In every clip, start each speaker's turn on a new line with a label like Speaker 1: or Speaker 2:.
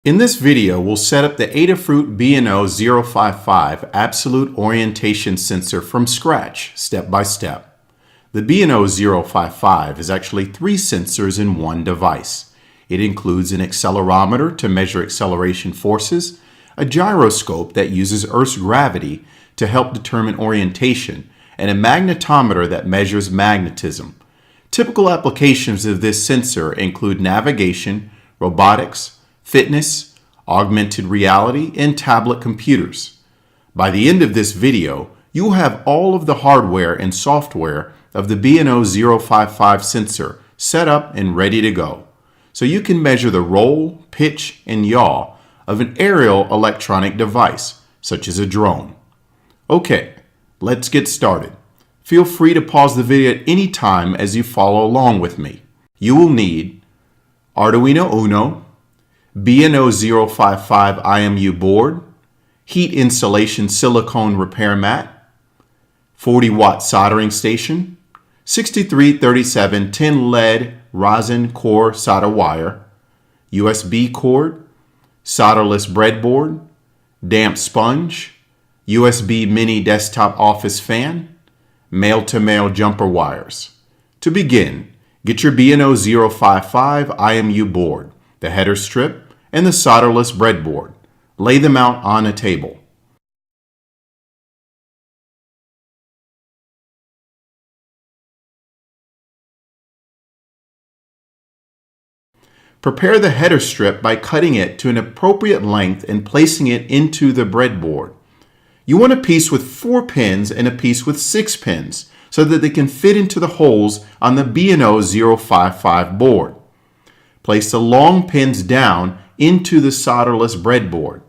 Speaker 1: In this video, we'll set up the Adafruit BNO055 absolute orientation sensor from scratch, step by step. The BNO055 is actually 3 sensors in one device. It includes an accelerometer to measure acceleration forces, a gyroscope that uses Earth's gravity to help determine orientation, and a magnetometer that measures magnetism. Typical applications of this sensor include navigation, robotics, fitness, augmented reality, and tablet computers. By the end of this video, you will have all of the hardware and software of the BNO055 sensor set up and ready to go, so you can measure the roll, pitch, and yaw of an aerial electronic device, such as a drone. Okay, let's get started. Feel free to pause the video at any time as you follow along with me. You will need Arduino Uno, BNO055 IMU board, heat insulation silicone repair mat, 40-watt soldering station, 6337 tin lead rosin core solder wire, USB cord, solderless breadboard, damp sponge, USB mini desktop office fan, male-to-male jumper wires. To begin, get your BNO055 IMU board, the header strip, and the solderless breadboard. Lay them out on a table. Prepare the header strip by cutting it to an appropriate length and placing it into the breadboard. You want a piece with 4 pins and a piece with 6 pins so that they can fit into the holes on the BNO055 board. Place the long pins down into the solderless breadboard.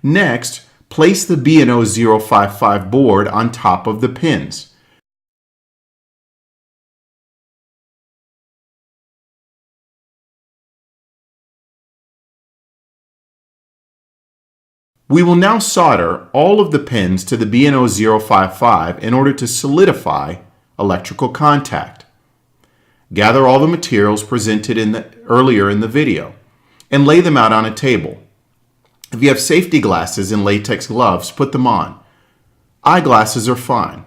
Speaker 1: Next, place the BNO055 board on top of the pins. We will now solder all of the pins to the BNO055 in order to solidify electrical contact. Gather all the materials presented earlier in the video and lay them out on a table. If you have safety glasses and latex gloves, put them on. Eyeglasses are fine.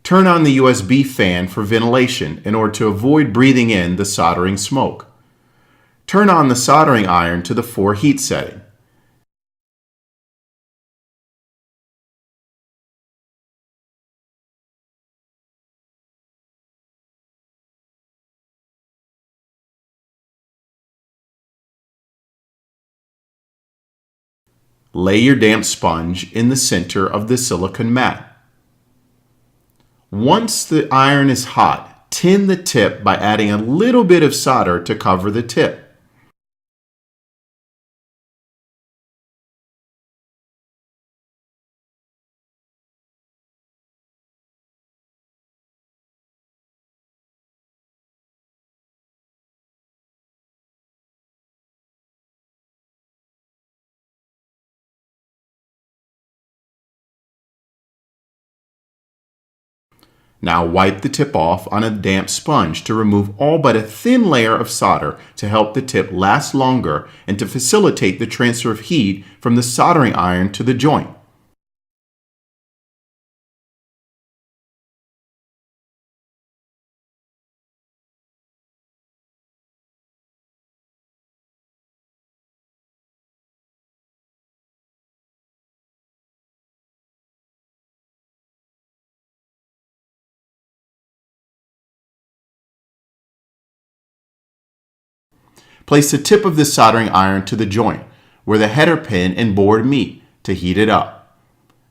Speaker 1: Turn on the USB fan for ventilation in order to avoid breathing in the soldering smoke. Turn on the soldering iron to the 4 heat setting. Lay your damp sponge in the center of the silicone mat. Once the iron is hot, tin the tip by adding a little bit of solder to cover the tip. Now wipe the tip off on a damp sponge to remove all but a thin layer of solder to help the tip last longer and to facilitate the transfer of heat from the soldering iron to the joint. Place the tip of the soldering iron to the joint where the header pin and board meet to heat it up.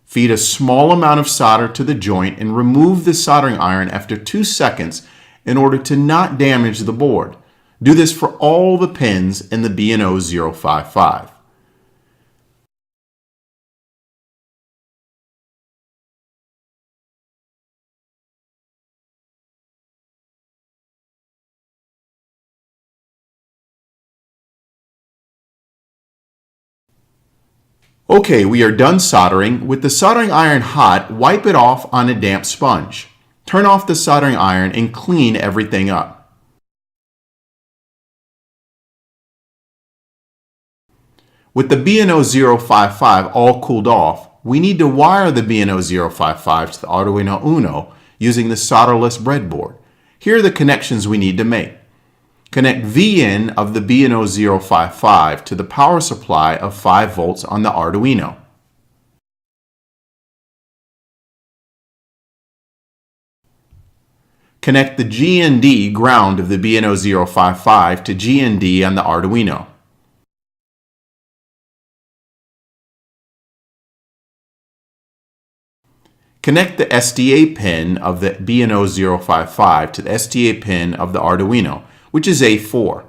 Speaker 1: Feed a small amount of solder to the joint and remove the soldering iron after 2 seconds in order to not damage the board. Do this for all the pins in the BNO055. Okay, we are done soldering. With the soldering iron hot, wipe it off on a damp sponge. Turn off the soldering iron and clean everything up. With the BNO055 all cooled off, we need to wire the BNO055 to the Arduino Uno using the solderless breadboard. Here are the connections we need to make. Connect VN of the BNO055 to the power supply of 5 volts on the Arduino. Connect the GND ground of the BNO055 to GND on the Arduino. Connect the SDA pin of the BNO055 to the SDA pin of the Arduino, which is A4.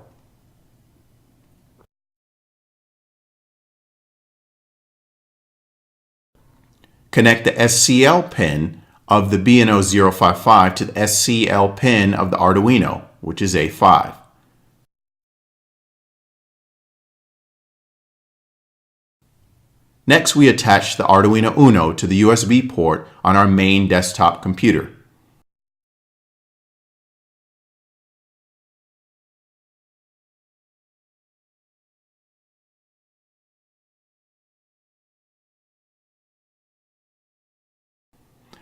Speaker 1: Connect the SCL pin of the BNO055 to the SCL pin of the Arduino, which is A5. Next, we attach the Arduino Uno to the USB port on our main desktop computer.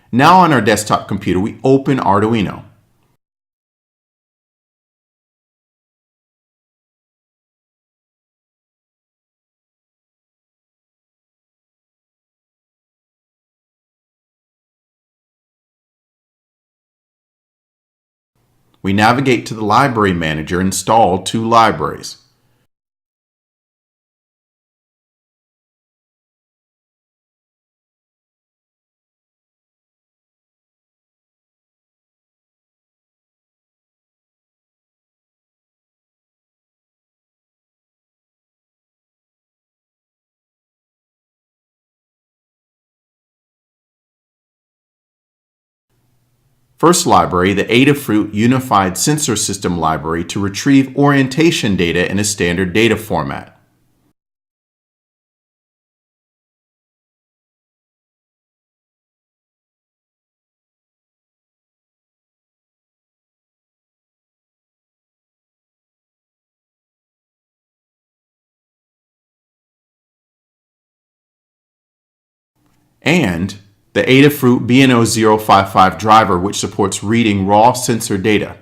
Speaker 1: Now on our desktop computer, we open Arduino. We navigate to the Library Manager and install 2 libraries. First library, the Adafruit Unified Sensor System library to retrieve orientation data in a standard data format. And the Adafruit BNO055 driver, which supports reading raw sensor data.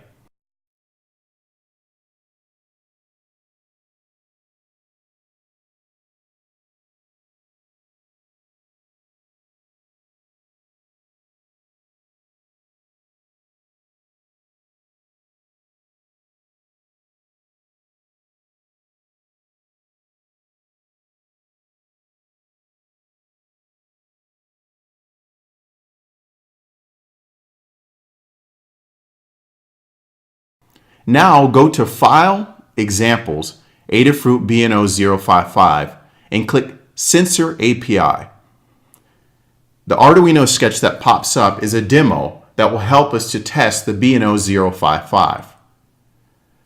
Speaker 1: Now go to File, Examples, Adafruit BNO055, and click Sensor API. The Arduino sketch that pops up is a demo that will help us to test the BNO055.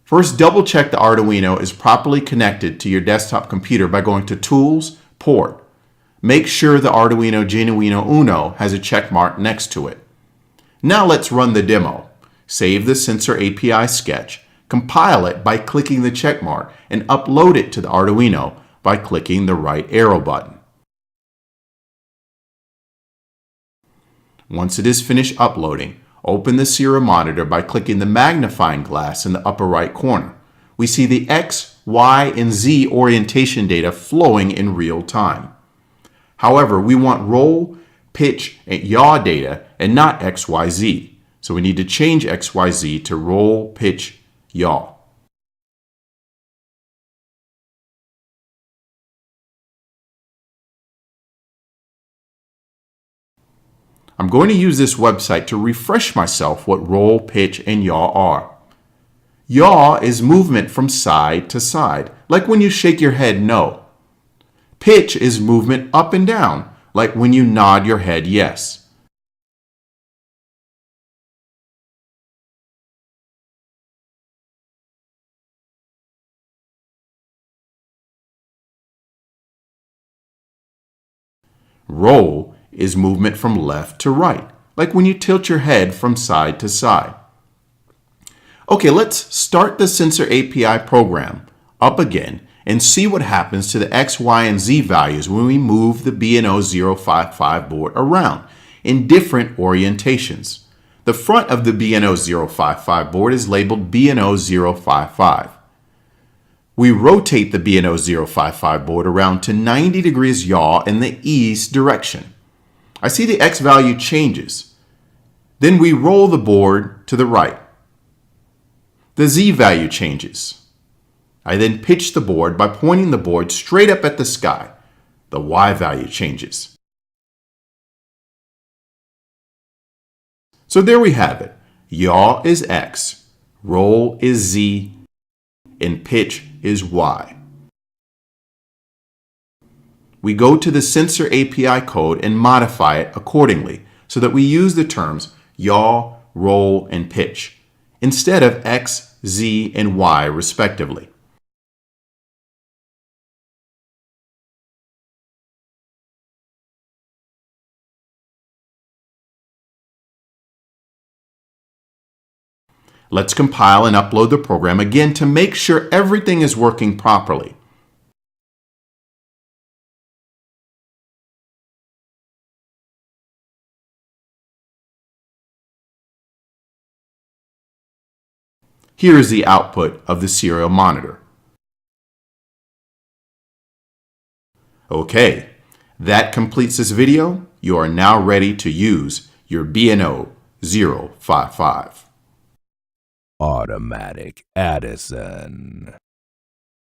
Speaker 1: First, double check the Arduino is properly connected to your desktop computer by going to Tools, Port. Make sure the Arduino Uno has a check mark next to it. Now let's run the demo. Save the Sensor API sketch, compile it by clicking the check mark, and upload it to the Arduino by clicking the right arrow button. Once it is finished uploading, open the sira monitor by clicking the magnifying glass in the upper right corner. We see the X, Y, and Z orientation data flowing in real time. However, we want roll, pitch, and yaw data and not X, Y, Z. So we need to change X, Y, Z to roll, pitch, yaw. I'm going to use this website to refresh myself what roll, pitch, and yaw are. Yaw is movement from side to side, like when you shake your head no. Pitch is movement up and down, like when you nod your head yes. Roll is movement from left to right, like when you tilt your head from side to side. Okay, let's start the sensor API program up again and see what happens to the X, Y, and Z values when we move the BNO055 board around in different orientations. The front of the BNO055 board is labeled BNO055. We rotate the BNO055 board around to 90 degrees yaw in the east direction. I see the X value changes. Then we roll the board to the right. The Z value changes. I then pitch the board by pointing the board straight up at the sky. The Y value changes. So there we have it. Yaw is X, roll is Z, and pitch is Y. We go to the sensor API code and modify it accordingly so that we use the terms yaw, roll, and pitch instead of X, Z, and Y respectively. Let's compile and upload the program again to make sure everything is working properly. Here is the output of the serial monitor. Okay, that completes this video. You are now ready to use your BNO055.
Speaker 2: Automatic Addison.